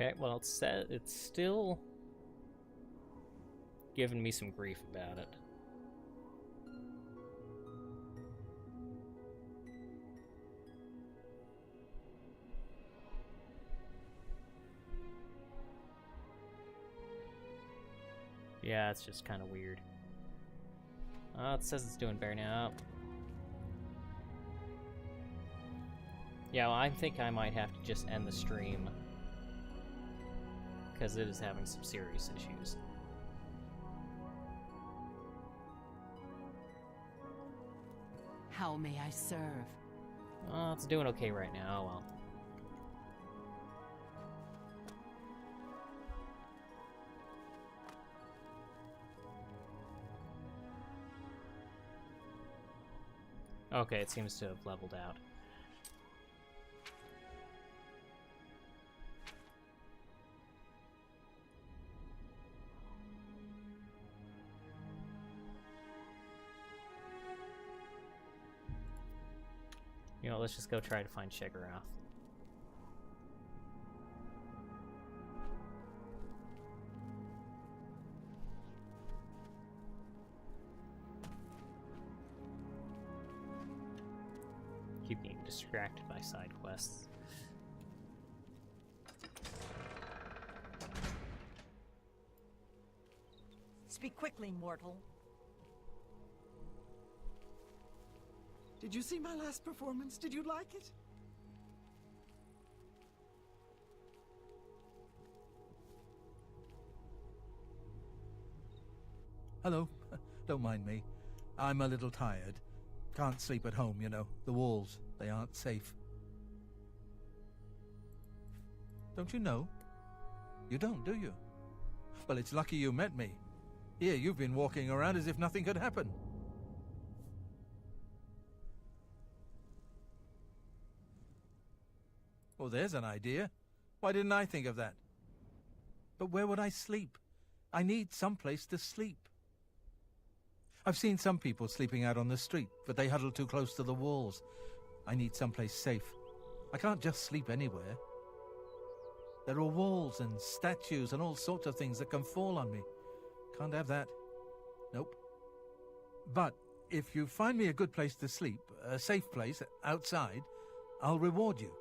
Okay, well, it's still giving me some grief about it. Yeah, it's just kind of weird. Oh, it says it's doing better now. Yeah, well, I think I might have to just end the stream, because it is having some serious issues. How may I serve? Oh, it's doing okay right now. Well. Okay, it seems to have leveled out. You know, let's just go try to find Shigarath. Keep getting distracted by side quests. Speak quickly, mortal. Did you see my last performance? Did you like it? Hello. Don't mind me. I'm a little tired. Can't sleep at home, you know. The walls, they aren't safe. Don't you know? You don't, do you? Well, it's lucky you met me. Here, you've been walking around as if nothing could happen. Well, there's an idea. Why didn't I think of that? But where would I sleep? I need some place to sleep. I've seen some people sleeping out on the street, but they huddle too close to the walls. I need someplace safe. I can't just sleep anywhere. There are walls and statues and all sorts of things that can fall on me. Can't have that. Nope. But if you find me a good place to sleep, a safe place outside, I'll reward you.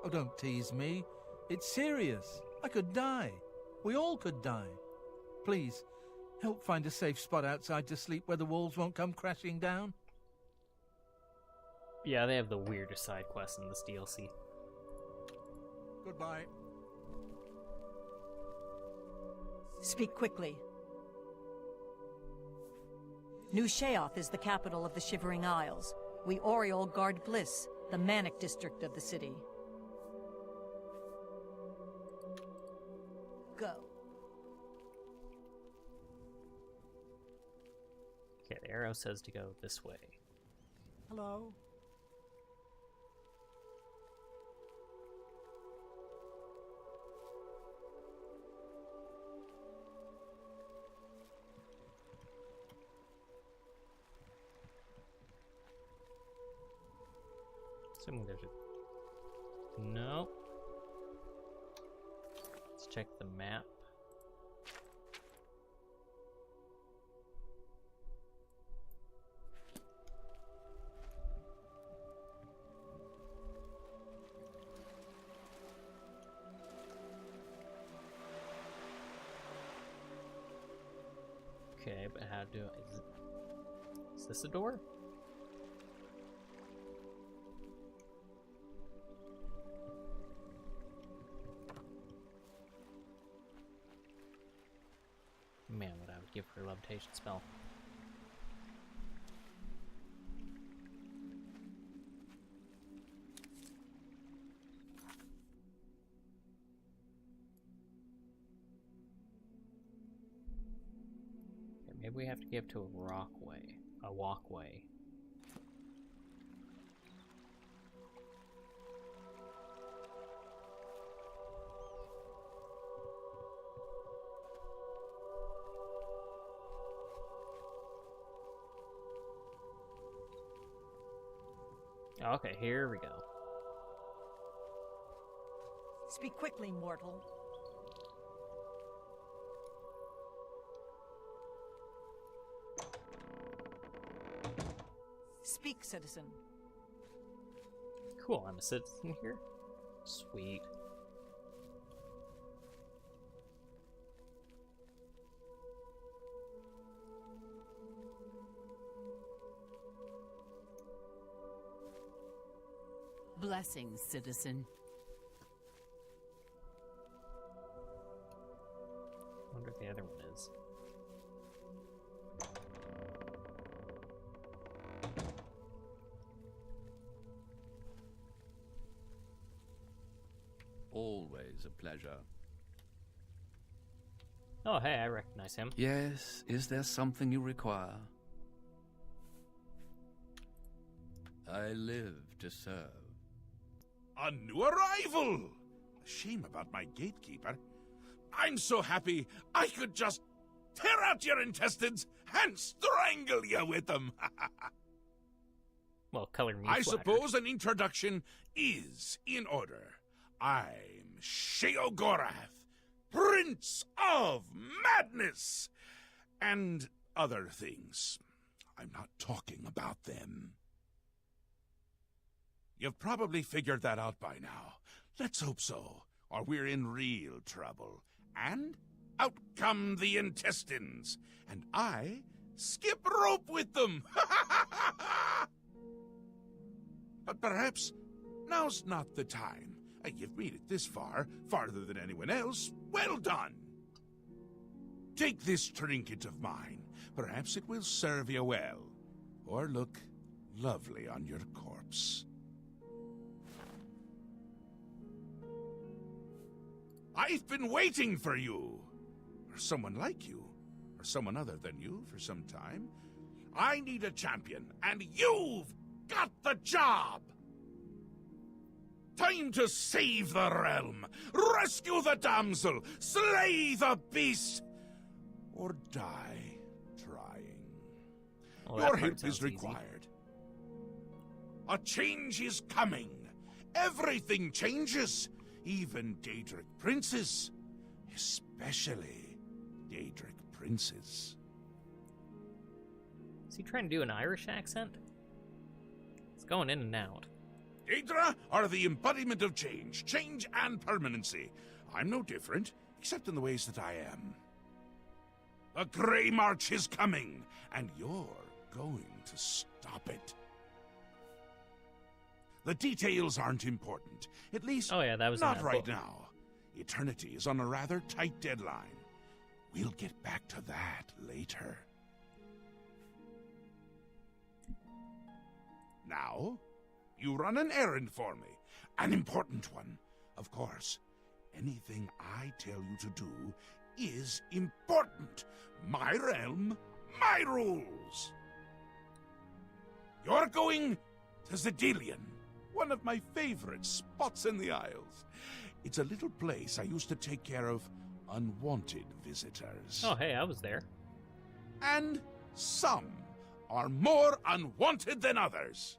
Oh, don't tease me. It's serious. I could die. We all could die. Please, help find a safe spot outside to sleep where the walls won't come crashing down. Yeah, they have the weirdest side quests in this DLC. Goodbye. Speak quickly. New Sheoth is the capital of the Shivering Isles. We Oriole guard Bliss, the manic district of the city. Go. Okay, the arrow says to go this way. Hello. Assuming there's a... No. Let's check the map. Okay, but how do I... Is this a door? Man, what I would give for a levitation spell. Okay, maybe we have to give to a walkway. Okay, here we go. Speak quickly, mortal. Speak, citizen. Cool, I'm a citizen here. Sweet. Blessings, citizen. Wonder if the other one is. Always a pleasure. Oh, hey, I recognize him. Yes, is there something you require? I live to serve. A new arrival! Shame about my gatekeeper. I'm so happy I could just tear out your intestines and strangle you with them. Well, color me I flattered. suppose an introduction is in order. I'm Sheogorath, Prince of Madness, and other things. I'm not talking about them. You've probably figured that out by now. Let's hope so, or we're in real trouble. And out come the intestines, and I skip rope with them. But perhaps now's not the time. You've made it this far, farther than anyone else. Well done! Take this trinket of mine. Perhaps it will serve you well, or look lovely on your corpse. I've been waiting for you, or someone like you, or someone other than you for some time. I need a champion, and you've got the job! Time to save the realm, rescue the damsel, slay the beast, or die trying. Well, Your that part help sounds is easy. required. A change is coming. Everything changes, even Daedric princes, especially Daedric princes. Is he trying to do an Irish accent? It's going in and out. Daedra are the embodiment of change and permanency. I'm no different, except in the ways that I am. The Grey March is coming, and you're going to stop it. The details aren't important, at least Oh yeah, that was in not that right book. now. Eternity is on a rather tight deadline. We'll get back to that later. Now, you run an errand for me. An important one. Of course, anything I tell you to do is important. My realm, my rules. You're going to Zedilian, one of my favorite spots in the Isles. It's a little place I used to take care of unwanted visitors. Oh hey, I was there. And some are more unwanted than others.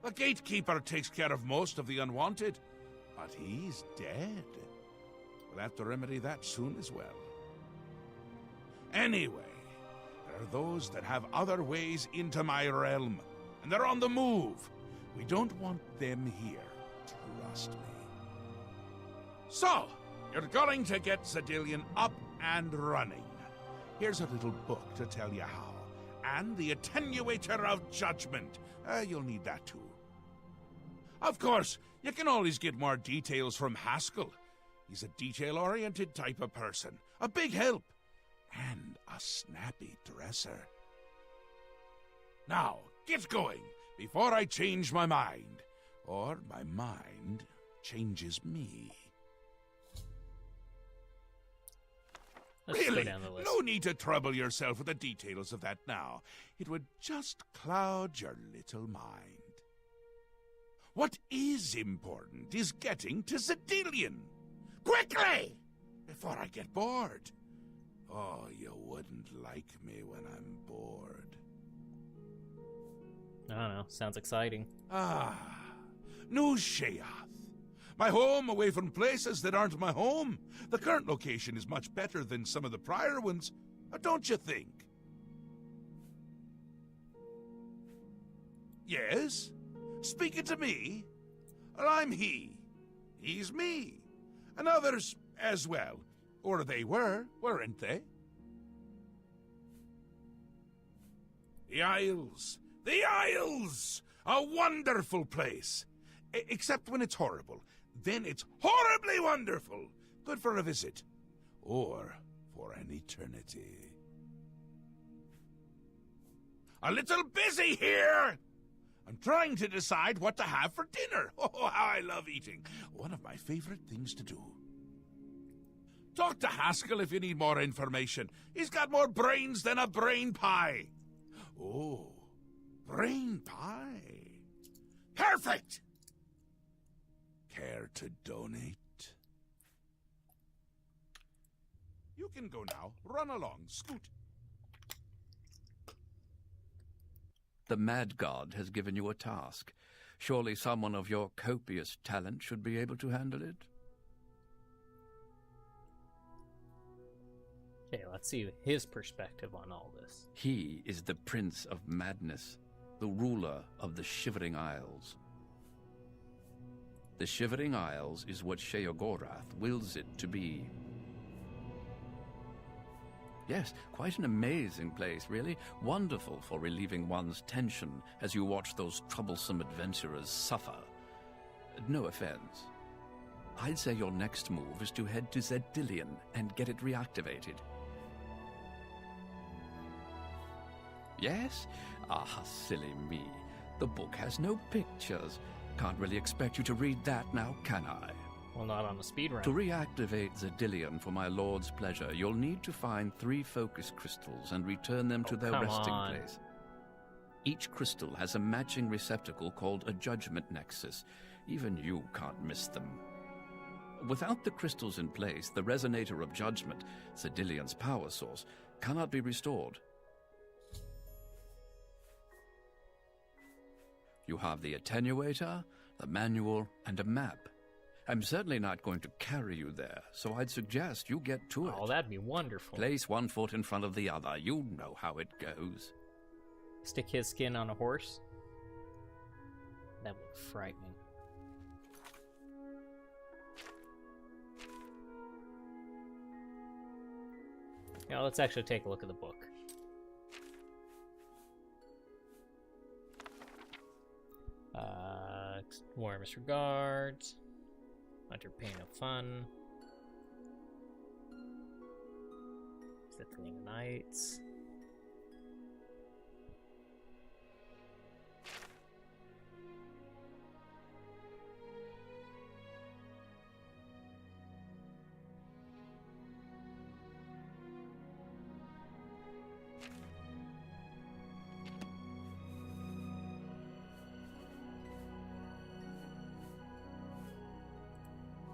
The gatekeeper takes care of most of the unwanted, but he's dead. We'll have to remedy that soon as well. Anyway, there are those that have other ways into my realm, and they're on the move. We don't want them here. Trust me. So, you're going to get Zedilian up and running. Here's a little book to tell you how. And the Attenuator of Judgment. You'll need that too. Of course, you can always get more details from Haskell. He's a detail-oriented type of person. A big help. And a snappy dresser. Now, get going before I change my mind. Or my mind changes me. Let's go Really, down the list. no need to trouble yourself with the details of that now. It would just cloud your little mind. What is important is getting to Zedilian. Quickly! Before I get bored. Oh, you wouldn't like me when I'm bored. I don't know. Sounds exciting. Ah, New Sheoth. My home away from places that aren't my home. The current location is much better than some of the prior ones, don't you think? Yes? Speaking to me? Well, I'm he. He's me. And others as well. Or they were, weren't they? The Isles! The Isles! A wonderful place! Except when it's horrible. Then it's horribly wonderful! Good for a visit. Or for an eternity. A little busy here! I'm trying to decide what to have for dinner. Oh, how I love eating. One of my favorite things to do. Talk to Haskell if you need more information. He's got more brains than a brain pie. Oh, brain pie. Perfect! Care to donate? You can go now. Run along. Scoot. The Mad God has given you a task. Surely someone of your copious talent should be able to handle it. Okay, let's see his perspective on all this. He is the Prince of Madness, the ruler of the Shivering Isles. The Shivering Isles is what Sheogorath wills it to be. Yes, quite an amazing place, really. Wonderful for relieving one's tension as you watch those troublesome adventurers suffer. No offense. I'd say your next move is to head to Zedillion and get it reactivated. Yes? Ah, silly me. The book has no pictures. Can't really expect you to read that now, can I? Well, not on the speed run. To reactivate Zedillion for my lord's pleasure, you'll need to find 3 focus crystals and return them to their resting place. Each crystal has a matching receptacle called a judgment nexus. Even you can't miss them. Without the crystals in place, the resonator of judgment, Zedillion's power source, cannot be restored. You have the attenuator, the manual, and a map. I'm certainly not going to carry you there, so I'd suggest you get to it. Oh, that'd be wonderful. Place one foot in front of the other. You know how it goes. Stick his skin on a horse? That would be frightening. Now let's actually take a look at the book. Warmest regards. Hunter Pain of Fun. Zithling Knights.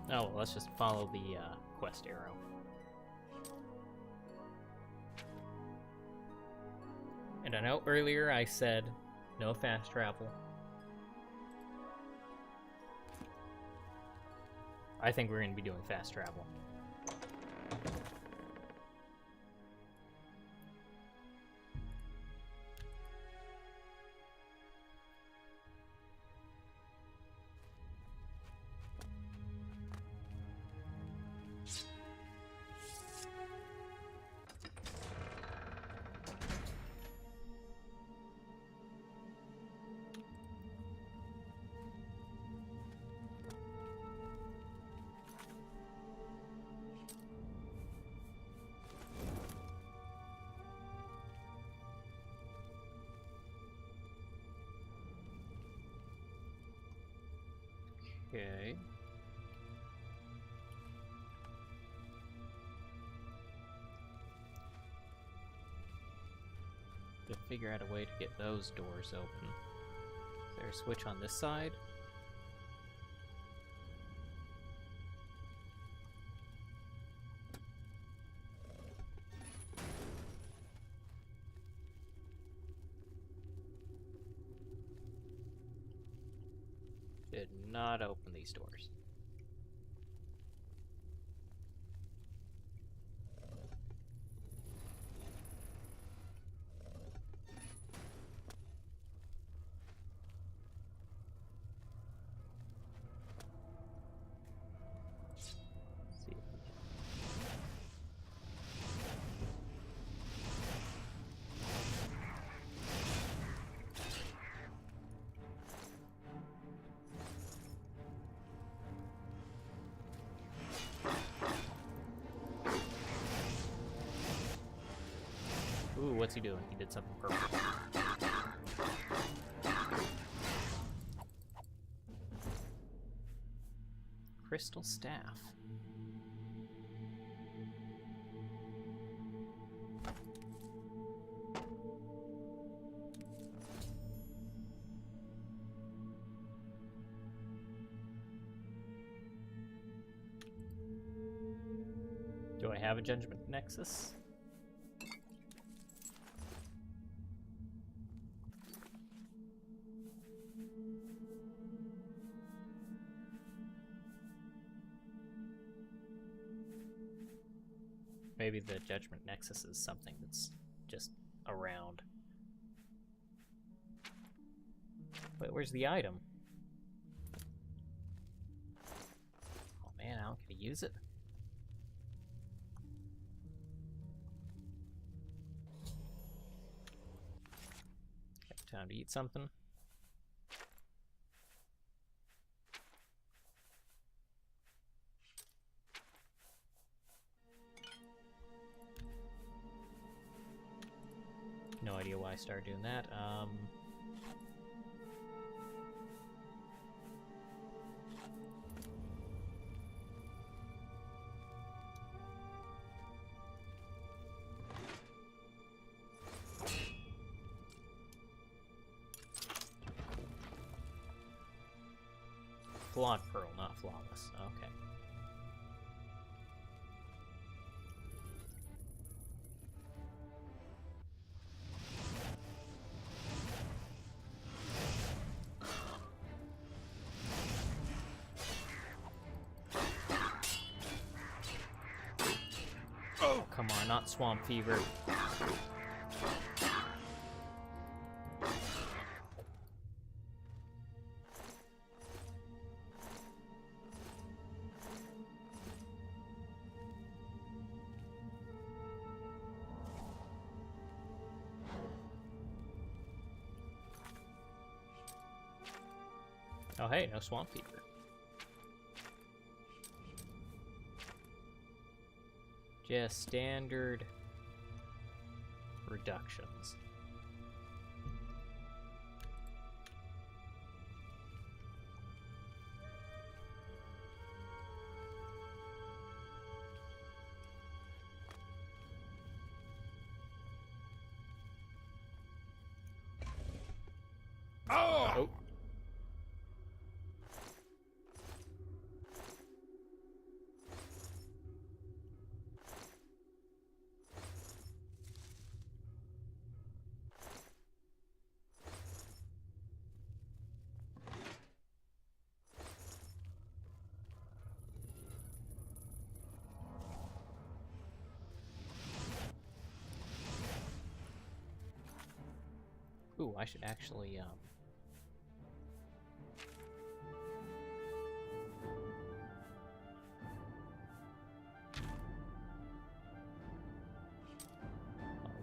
Oh, well, let's just follow the quest arrow. And I know earlier I said no fast travel. I think we're going to be doing fast travel. Okay. To figure out a way to get those doors open. Is there a switch on this side? Did not open these doors. what's he doing? He did something purple. Crystal staff. Do I have a Judgment Nexus? Maybe the Judgment Nexus is something that's just around. Wait, where's the item? Oh man, I don't get to use it. Time to eat something. No idea why I started doing that. Flawed pearl, not flawless. Okay. Oh, come on, not swamp fever. Oh hey, no swamp fever. Just standard reductions. Oh! Ooh, I should actually, oh,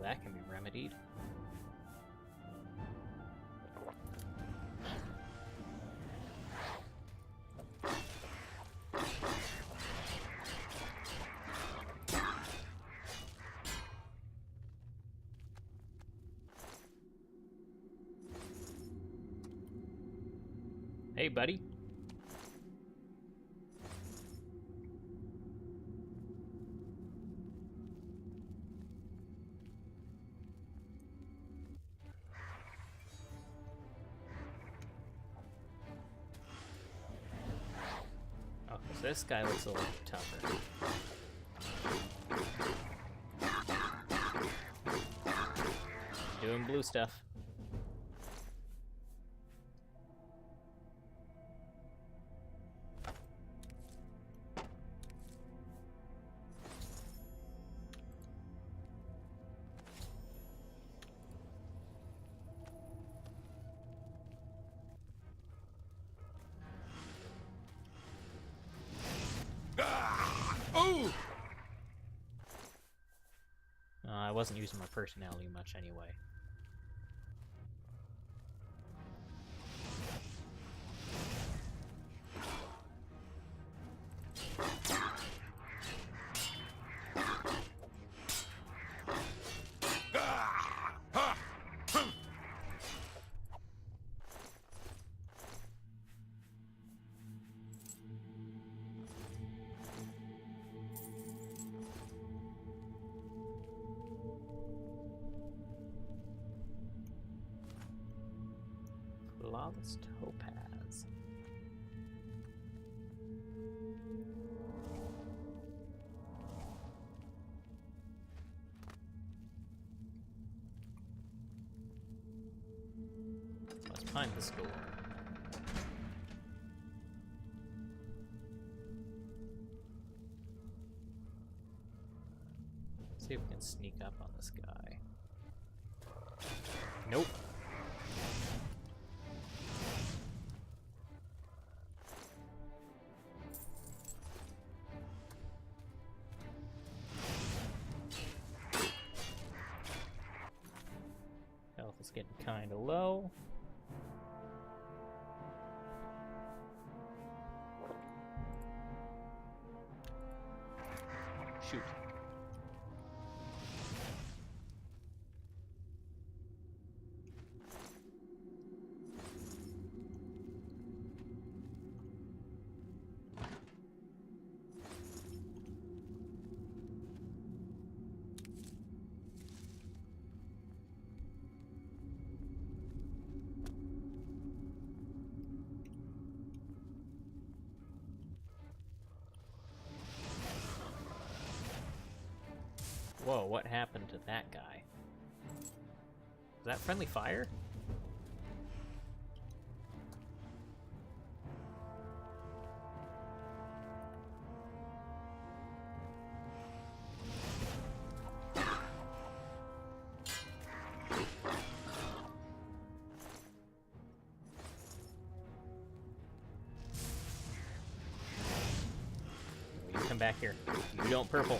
that can be remedied. Hey, buddy. Oh, so this guy looks a little tougher. Doing blue stuff. I wasn't using my personality much anyway. Flawless Topaz. Let's find this door. See if we can sneak up on this guy. Nope. Health is getting kind of low. Shoot. Whoa, what happened to that guy? Is that friendly fire? You come back here. You don't purple.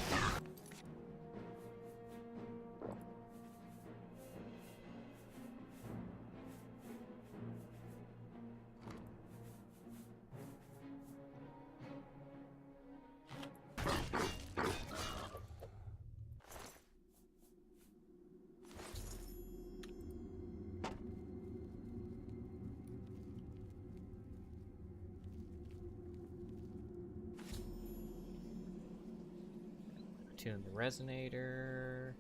Tune the resonator.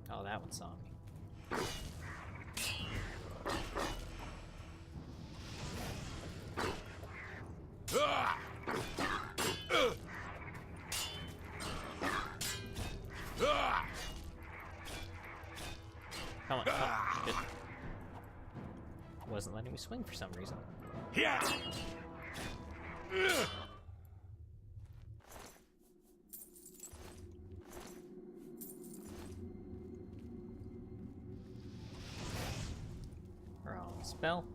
Oh, that one saw me. Come on, come on. Good. Wasn't letting me swing for some reason. Yeah. Wrong spell.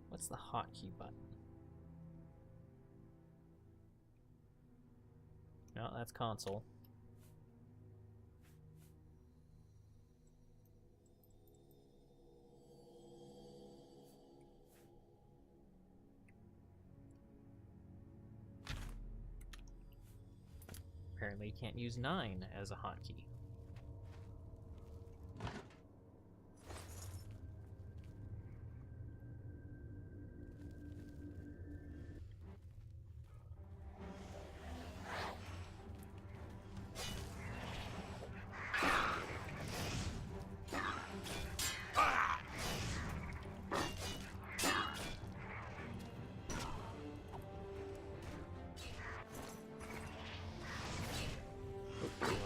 What's the hotkey button? No, that's console. Apparently you can't use 9 as a hotkey.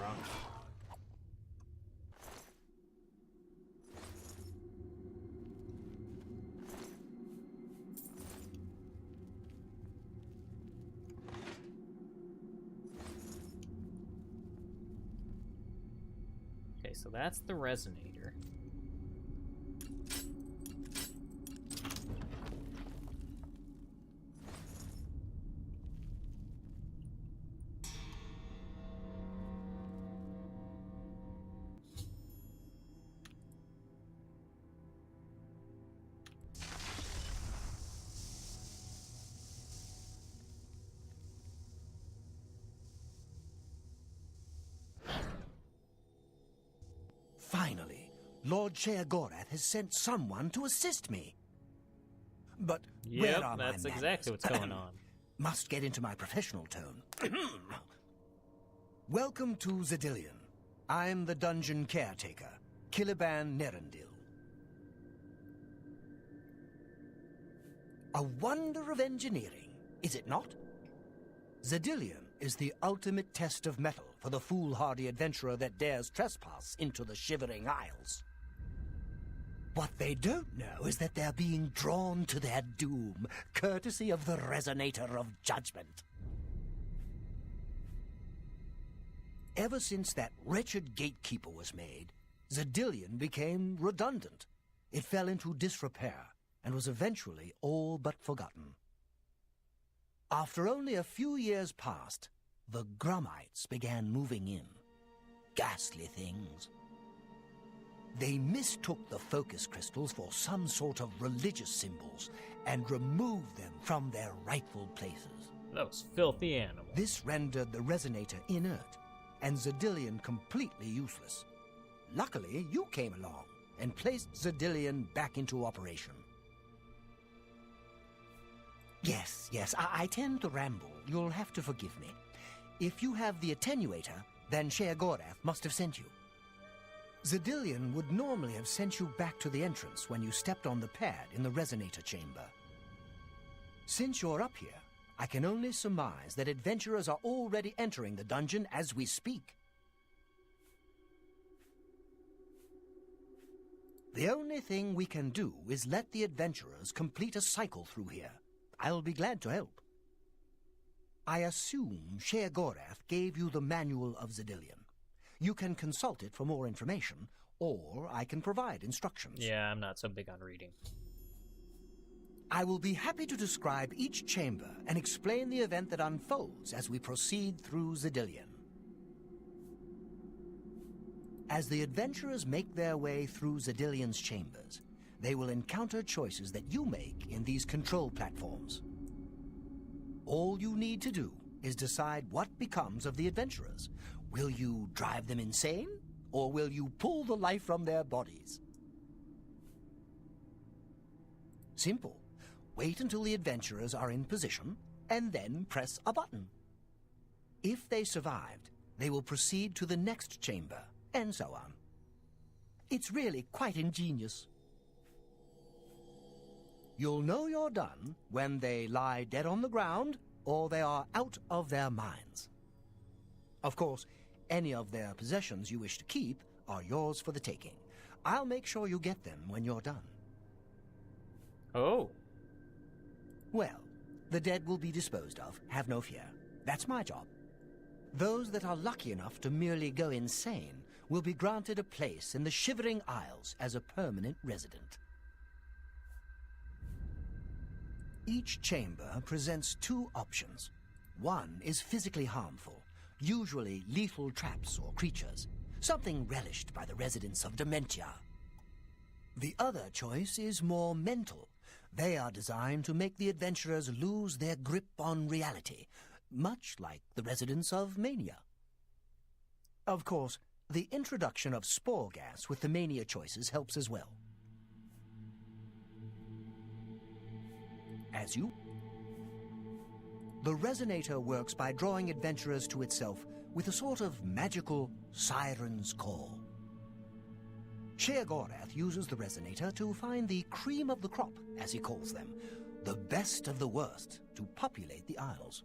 wrong. Okay, so that's the resonator. Finally, Lord Sheogorath has sent someone to assist me. But where Yep, are that's my exactly manners? what's going on. Must get into my professional tone. Welcome to Zedillion. I'm the dungeon caretaker, Caliban Nerendil. A wonder of engineering, is it not? Zedillion is the ultimate test of mettle for the foolhardy adventurer that dares trespass into the Shivering Isles. What they don't know is that they're being drawn to their doom, courtesy of the Resonator of Judgment. Ever since that wretched gatekeeper was made, Zedillion became redundant. It fell into disrepair and was eventually all but forgotten. After only a few years passed, the Grummites began moving in. Ghastly things. They mistook the focus crystals for some sort of religious symbols and removed them from their rightful places. Those filthy animals. This rendered the resonator inert and Zedillion completely useless. Luckily, you came along and placed Zedillion back into operation. Yes, I tend to ramble. You'll have to forgive me. If you have the attenuator, then Sheogorath must have sent you. Zedillion would normally have sent you back to the entrance when you stepped on the pad in the resonator chamber. Since you're up here, I can only surmise that adventurers are already entering the dungeon as we speak. The only thing we can do is let the adventurers complete a cycle through here. I'll be glad to help. I assume Sheogorath gave you the Manual of Zedillion. You can consult it for more information, or I can provide instructions. Yeah, I'm not so big on reading. I will be happy to describe each chamber and explain the event that unfolds as we proceed through Zedillion. As the adventurers make their way through Zedillion's chambers, they will encounter choices that you make in these control platforms. All you need to do is decide what becomes of the adventurers. Will you drive them insane, or will you pull the life from their bodies? Simple. Wait until the adventurers are in position, and then press a button. If they survived, they will proceed to the next chamber, and so on. It's really quite ingenious. You'll know you're done when they lie dead on the ground or they are out of their minds. Of course, any of their possessions you wish to keep are yours for the taking. I'll make sure you get them when you're done. Oh. Well, the dead will be disposed of, have no fear. That's my job. Those that are lucky enough to merely go insane will be granted a place in the Shivering Isles as a permanent resident. Each chamber presents two options. One is physically harmful, usually lethal traps or creatures, something relished by the residents of Dementia. The other choice is more mental. They are designed to make the adventurers lose their grip on reality, much like the residents of Mania. Of course, the introduction of spore gas with the Mania choices helps as well. The resonator works by drawing adventurers to itself with a sort of magical siren's call. Sheogorath uses the resonator to find the cream of the crop, as he calls them, the best of the worst, to populate the Isles.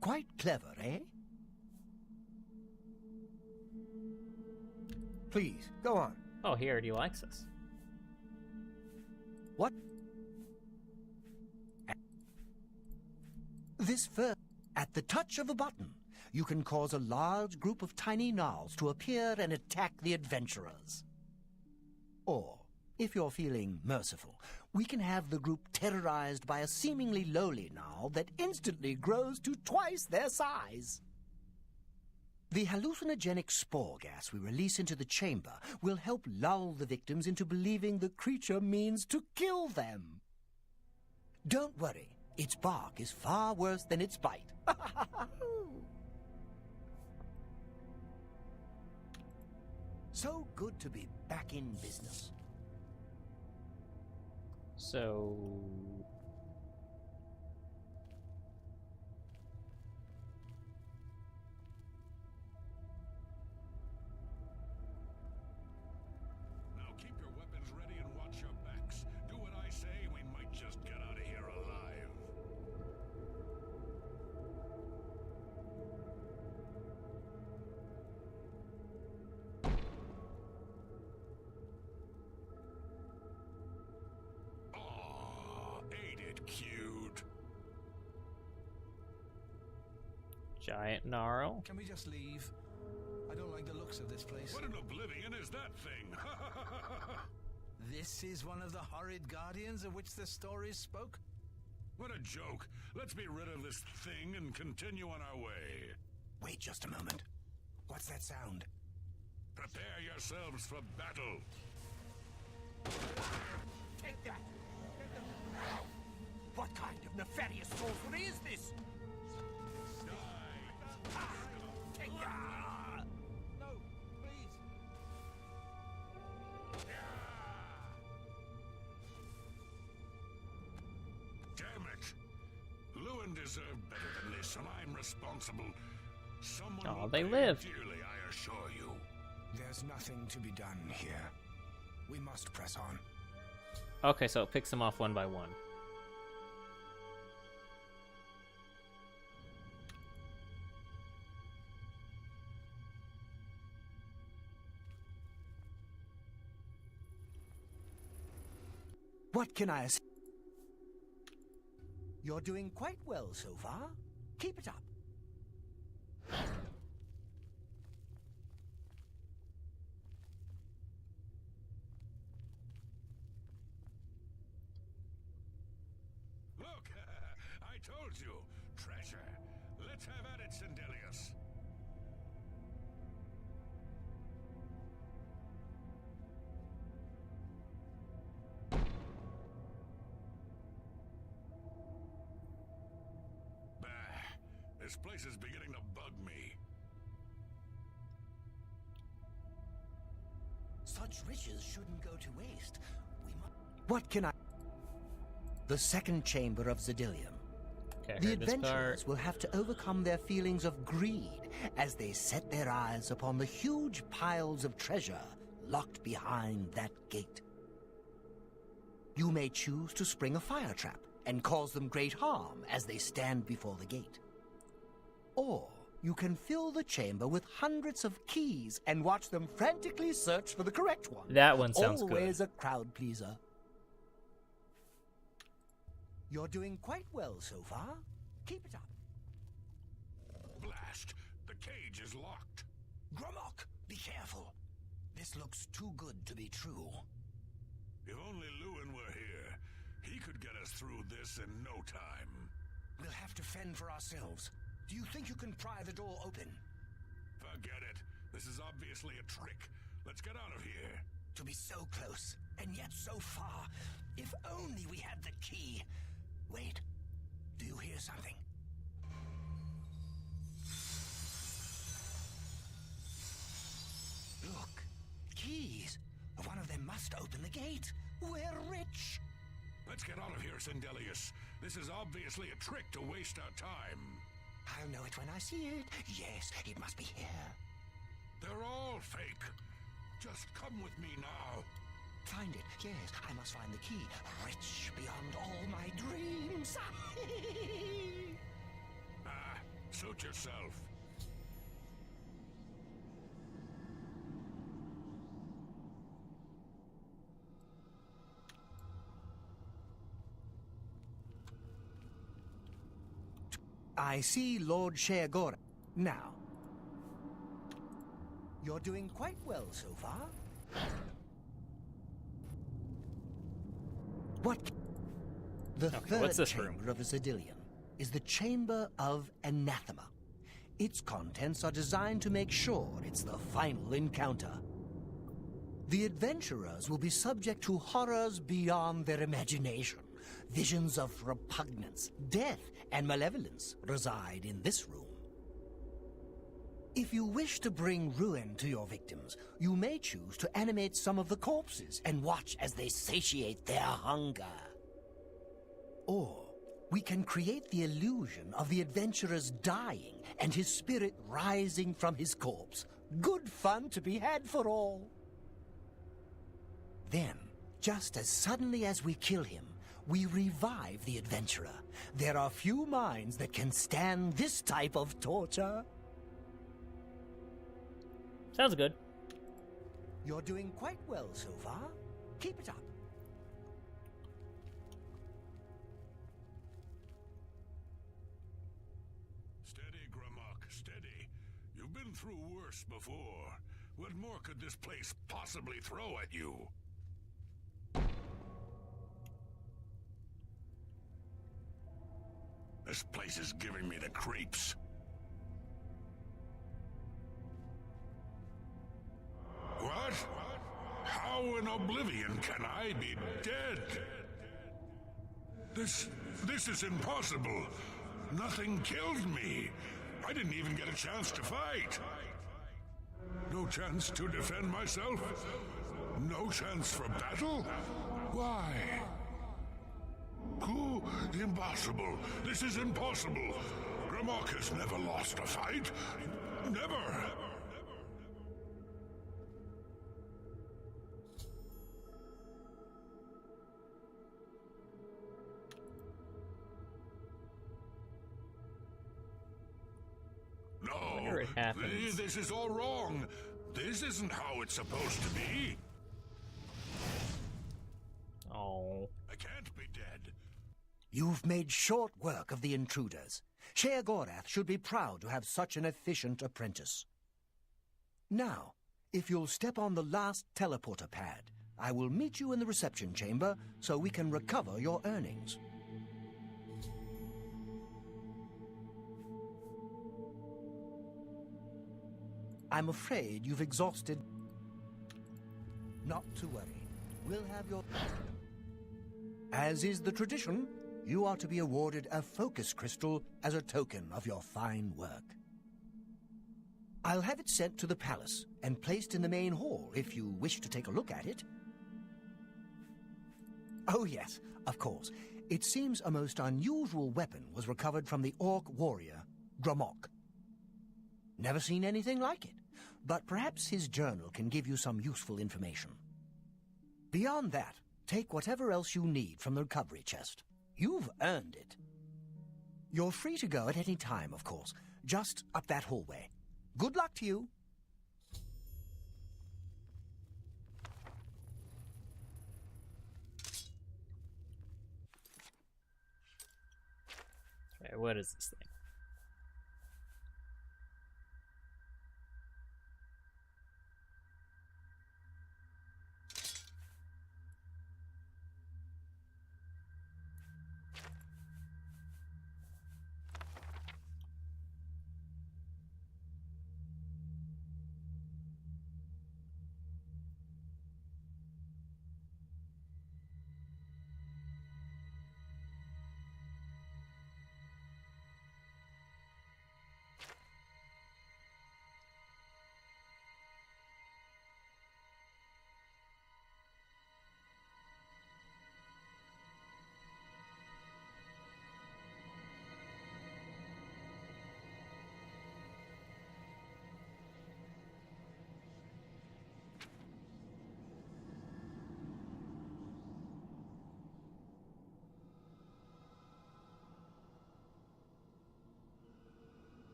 Quite clever, eh? Please, go on. Oh, he already likes us. What? This first, at the touch of a button, you can cause a large group of tiny gnolls to appear and attack the adventurers. Or, if you're feeling merciful, we can have the group terrorized by a seemingly lowly gnoll that instantly grows to twice their size. The hallucinogenic spore gas we release into the chamber will help lull the victims into believing the creature means to kill them. Don't worry, its bark is far worse than its bite. So good to be back in business. So... Now keep your weapons ready and watch your backs. Do what I say, we might just get out of here alive. Aw, ain't it cute? Giant Gnarl. Can we just leave? I don't like the looks of this place. What in Oblivion is that thing? This is one of the horrid guardians of which the stories spoke? What a joke. Let's be rid of this thing and continue on our way. Wait just a moment. What's that sound? Prepare yourselves for battle. Take that! What kind of nefarious sorcery is this? Take that! No, please. Damn it! Lewin deserved better than this, and I'm responsible. Someone Oh, will they pay live. dearly, I assure you. There's nothing to be done here. We must press on. Okay, so it picks them off one by one. What can I say? You're doing quite well so far. Keep it up. Look, I told you. Treasure. Let's have at it, Sindelius. Bah. This place is beginning to bug me. Such riches shouldn't go to waste. We must... What can I... The second chamber of Zedillium. Okay, I The heard this adventurers part. will have to overcome their feelings of greed as they set their eyes upon the huge piles of treasure locked behind that gate. You may choose to spring a fire trap and cause them great harm as they stand before the gate. Or you can fill the chamber with hundreds of keys and watch them frantically search for the correct one. That one sounds good. Always a crowd pleaser. You're doing quite well so far. Keep it up. Blast. The cage is locked. Gromok, be careful. This looks too good to be true. If only Lewin were here, he could get us through this in no time. We'll have to fend for ourselves. Do you think you can pry the door open? Forget it. This is obviously a trick. Let's get out of here. To be so close, and yet so far. If only we had the key. Wait, do you hear something? Look, keys. One of them must open the gate. We're rich. Let's get out of here, Sindelius. This is obviously a trick to waste our time. I'll know it when I see it. Yes, it must be here. They're all fake. Just come with me now. Find it. Yes, I must find the key. Rich beyond all my dreams. Suit yourself. I see Lord Sheagora. Now, you're doing quite well so far. The what's third this room? chamber of the Zedillion is the Chamber of Anathema. Its contents are designed to make sure it's the final encounter. The adventurers will be subject to horrors beyond their imagination. Visions of repugnance, death, and malevolence reside in this room. If you wish to bring ruin to your victims, you may choose to animate some of the corpses and watch as they satiate their hunger. Or we can create the illusion of the adventurer's dying and his spirit rising from his corpse. Good fun to be had for all. Then, just as suddenly as we kill him, we revive the adventurer. There are few minds that can stand this type of torture. Sounds good. You're doing quite well so far. Keep it up. Steady, Gramok, steady. You've been through worse before. What more could this place possibly throw at you? This place is giving me the creeps. What? How in Oblivion can I be dead? This is impossible. Nothing killed me. I didn't even get a chance to fight. No chance to defend myself? No chance for battle? Why? Impossible. This is impossible. Gramok has never lost a fight. Never. Whenever it happens. This is all wrong. This isn't how it's supposed to be. Oh. I can't be dead. You've made short work of the intruders. Sheagorath should be proud to have such an efficient apprentice. Now, if you'll step on the last teleporter pad, I will meet you in the reception chamber so we can recover your earnings. I'm afraid you've exhausted... Not to worry. We'll have your... As is the tradition, you are to be awarded a focus crystal as a token of your fine work. I'll have it sent to the palace and placed in the main hall if you wish to take a look at it. Oh yes, of course. It seems a most unusual weapon was recovered from the orc warrior, Gramok. Never seen anything like it, but perhaps his journal can give you some useful information. Beyond that, take whatever else you need from the recovery chest. You've earned it. You're free to go at any time, of course, just up that hallway. Good luck to you. Okay, what is this thing?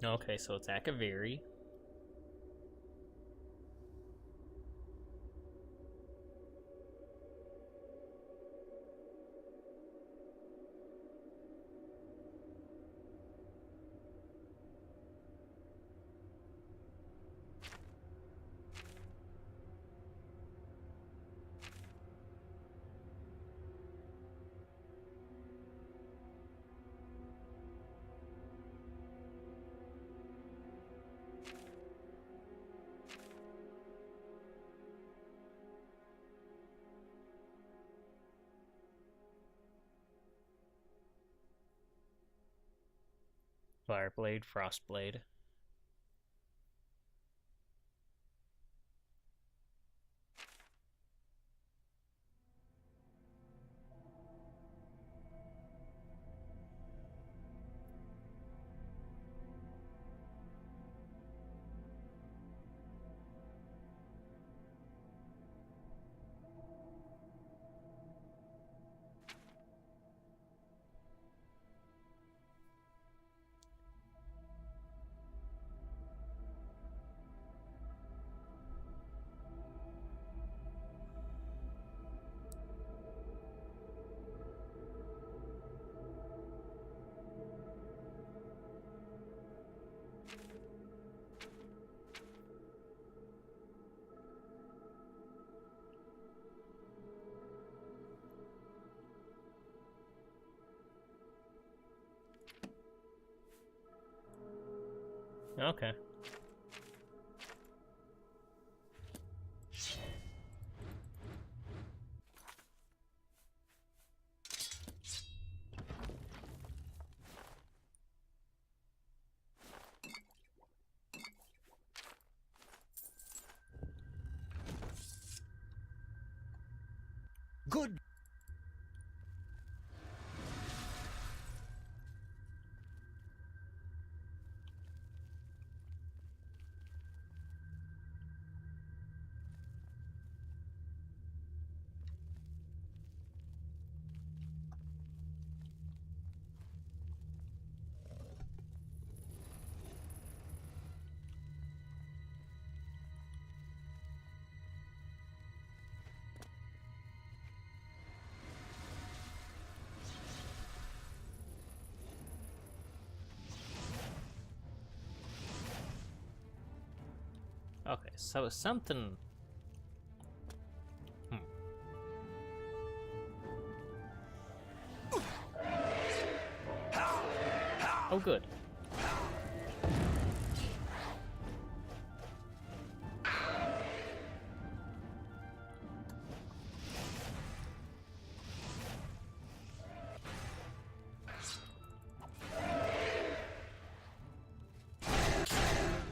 Okay, so it's Akaviri. Fireblade, Frostblade. Okay. Good. Okay, so something... Oh, good.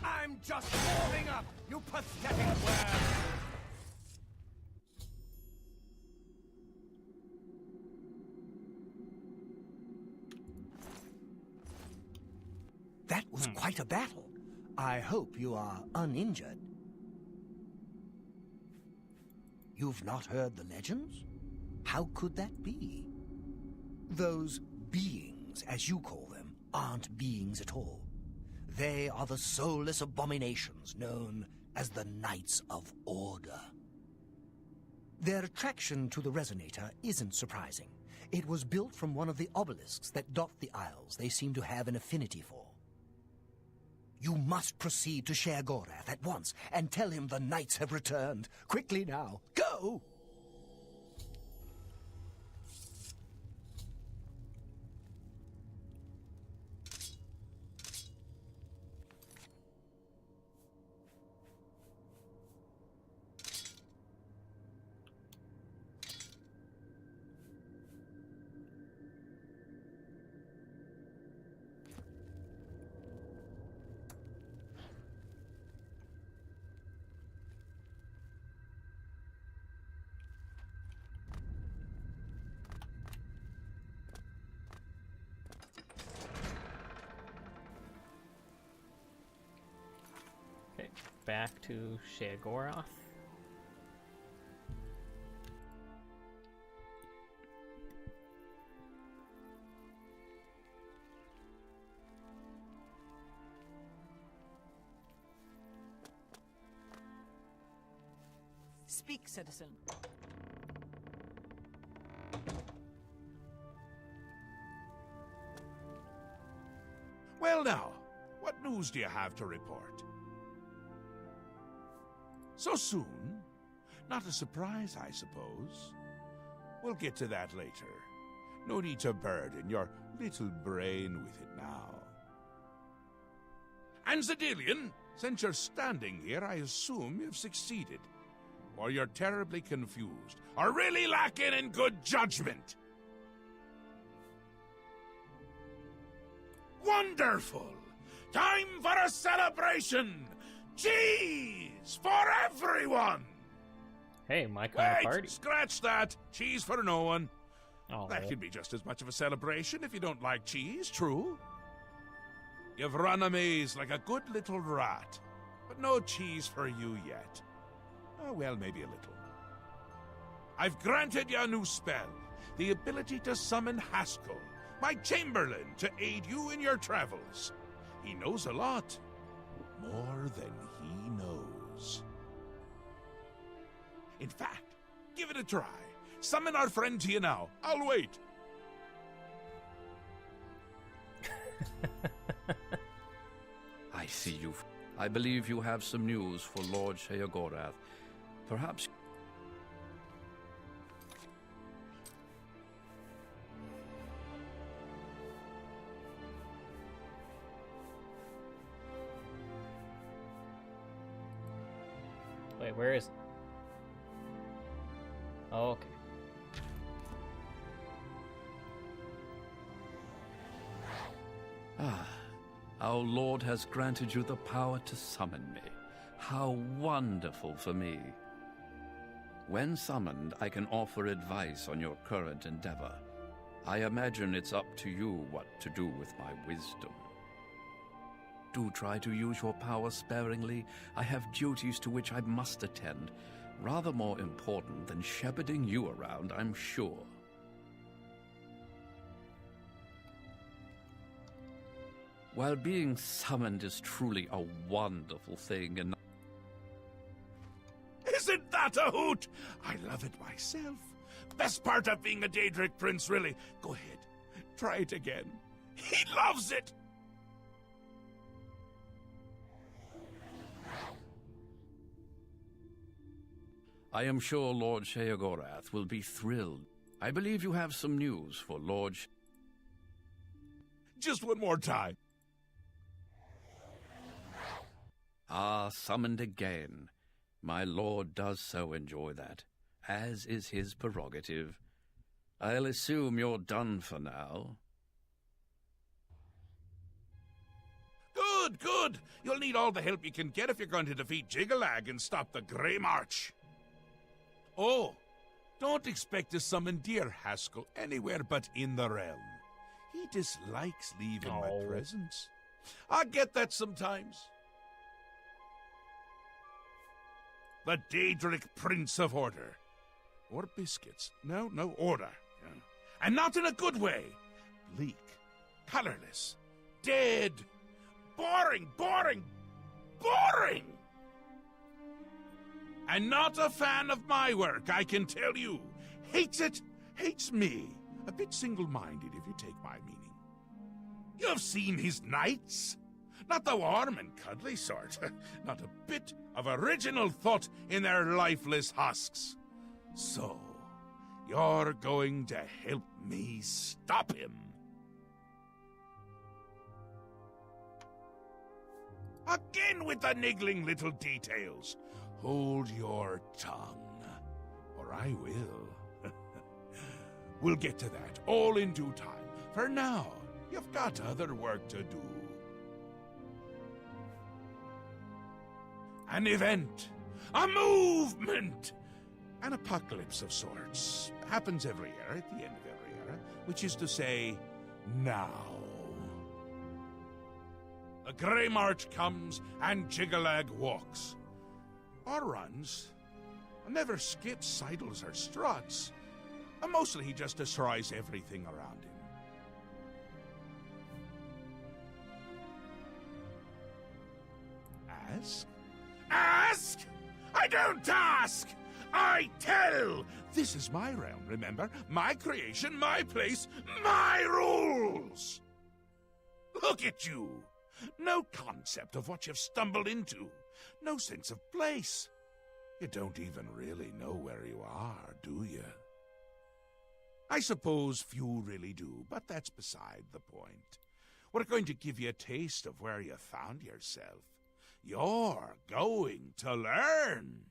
I'm just warming up, you pathetic worm! That was quite a battle. I hope you are uninjured. You've not heard the legends? How could that be? Those beings, as you call them, aren't beings at all. They are the soulless abominations known as the Knights of Order. Their attraction to the resonator isn't surprising. It was built from one of the obelisks that dot the isles they seem to have an affinity for. You must proceed to Sher Gorath at once and tell him the knights have returned. Quickly now, go! Okay, back to Sheogorath. Speak, citizen. Well now, what news do you have to report? So soon? Not a surprise, I suppose. We'll get to that later. No need to burden your little brain with it now. And Zedilian, since you're standing here, I assume you've succeeded. Or you're terribly confused, or really lacking in good judgment. Wonderful! Time for a celebration! Cheese for everyone! Hey, my kind of party. Scratch that. Cheese for no one. Oh. That can be just as much of a celebration if you don't like cheese, true? You've run a maze like a good little rat, but no cheese for you yet. Oh, well, maybe a little. I've granted you a new spell, the ability to summon Haskell, my Chamberlain, to aid you in your travels. He knows a lot. More than he knows. In fact, give it a try. Summon our friend to you now. I'll wait. I see you. I believe you have some news for Lord Sheogorath. Perhaps... Wait, where is it? Oh, okay. Ah, our Lord has granted you the power to summon me. How wonderful for me. When summoned, I can offer advice on your current endeavor. I imagine it's up to you what to do with my wisdom. Do try to use your power sparingly. I have duties to which I must attend. Rather more important than shepherding you around, I'm sure. While being summoned is truly a wonderful thing, and Isn't that a hoot? I love it myself. Best part of being a Daedric prince, really. Go ahead. Try it again. He loves it! I am sure Lord Sheogorath will be thrilled. I believe you have some news for Lord Just one more time. Ah, summoned again. My lord does so enjoy that, as is his prerogative. I'll assume you're done for now. Good, good. You'll need all the help you can get if you're going to defeat Jiggalag and stop the Grey March. Oh, don't expect to summon dear Haskell anywhere but in the realm. He dislikes leaving my presence. I get that sometimes. The Daedric Prince of Order. Or biscuits. No, order. And not in a good way. Bleak, colorless, dead, boring! And not a fan of my work, I can tell you. Hates it, hates me. A bit single-minded, if you take my meaning. You've seen his knights. Not the warm and cuddly sort. Not a bit of original thought in their lifeless husks. So, you're going to help me stop him. Again with the niggling little details. Hold your tongue, or I will. We'll get to that all in due time. For now, you've got other work to do. An event, a movement, an apocalypse of sorts. Happens every year, at the end of every year, which is to say, now. The Grey March comes and Jiggalag walks. Or runs. Never skips, sidles, or struts. And mostly he just destroys everything around him. Ask? Ask? I don't ask! I tell! This is my realm, remember? My creation, my place, my rules! Look at you! No concept of what you've stumbled into. No sense of place. You don't even really know where you are, do you? I suppose few really do, but that's beside the point. We're going to give you a taste of where you found yourself. You're going to learn.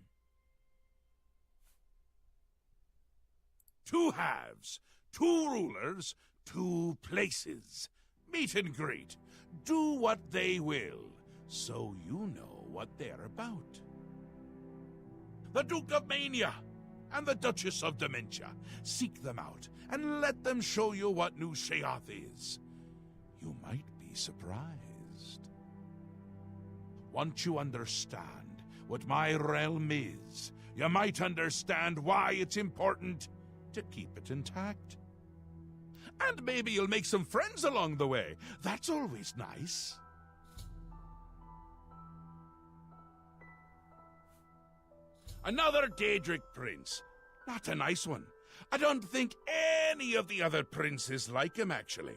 2 halves, 2 rulers, 2 places. Meet and greet. Do what they will, so you know what they're about. The Duke of Mania and the Duchess of Dementia. Seek them out and let them show you what New Sheoth is. You might be surprised. Once you understand what my realm is, you might understand why it's important to keep it intact. And maybe you'll make some friends along the way. That's always nice. Another Daedric prince. Not a nice one. I don't think any of the other princes like him, actually.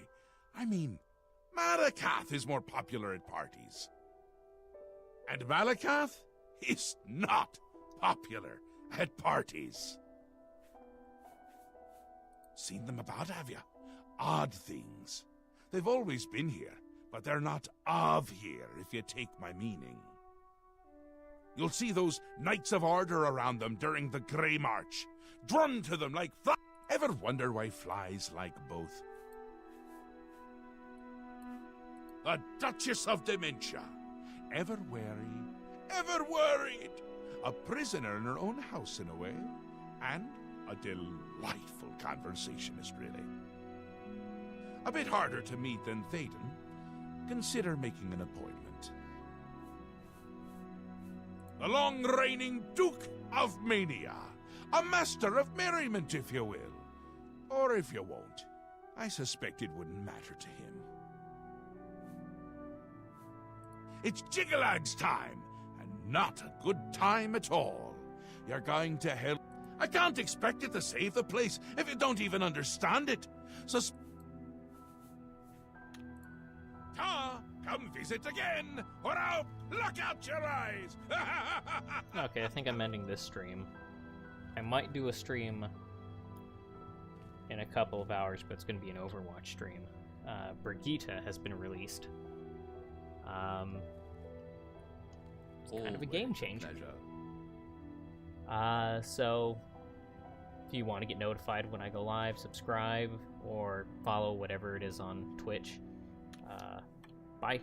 I mean, Malakath is more popular at parties. And Malakath is not popular at parties. Seen them about, have you? Odd things. They've always been here, but they're not of here, if you take my meaning. You'll see those Knights of Order around them during the Grey March. Drum to them like flies. Ever wonder why flies like both? The Duchess of Dementia. Ever wary, ever worried. A prisoner in her own house in a way. And a delightful conversationist, really. A bit harder to meet than Theoden. Consider making an appointment. The long-reigning Duke of Mania. A master of merriment, if you will. Or if you won't. I suspect it wouldn't matter to him. It's Jiggalad's time, and not a good time at all. You're going to hell. I can't expect you to save the place if you don't even understand it. So, come visit again, or I'll pluck out your eyes. Okay, I think I'm ending this stream. I might do a stream in a couple of hours, but it's going to be an Overwatch stream. Brigitte has been released. It's kind of a game changer. So if you want to get notified when I go live, subscribe or follow whatever it is on Twitch. Bye.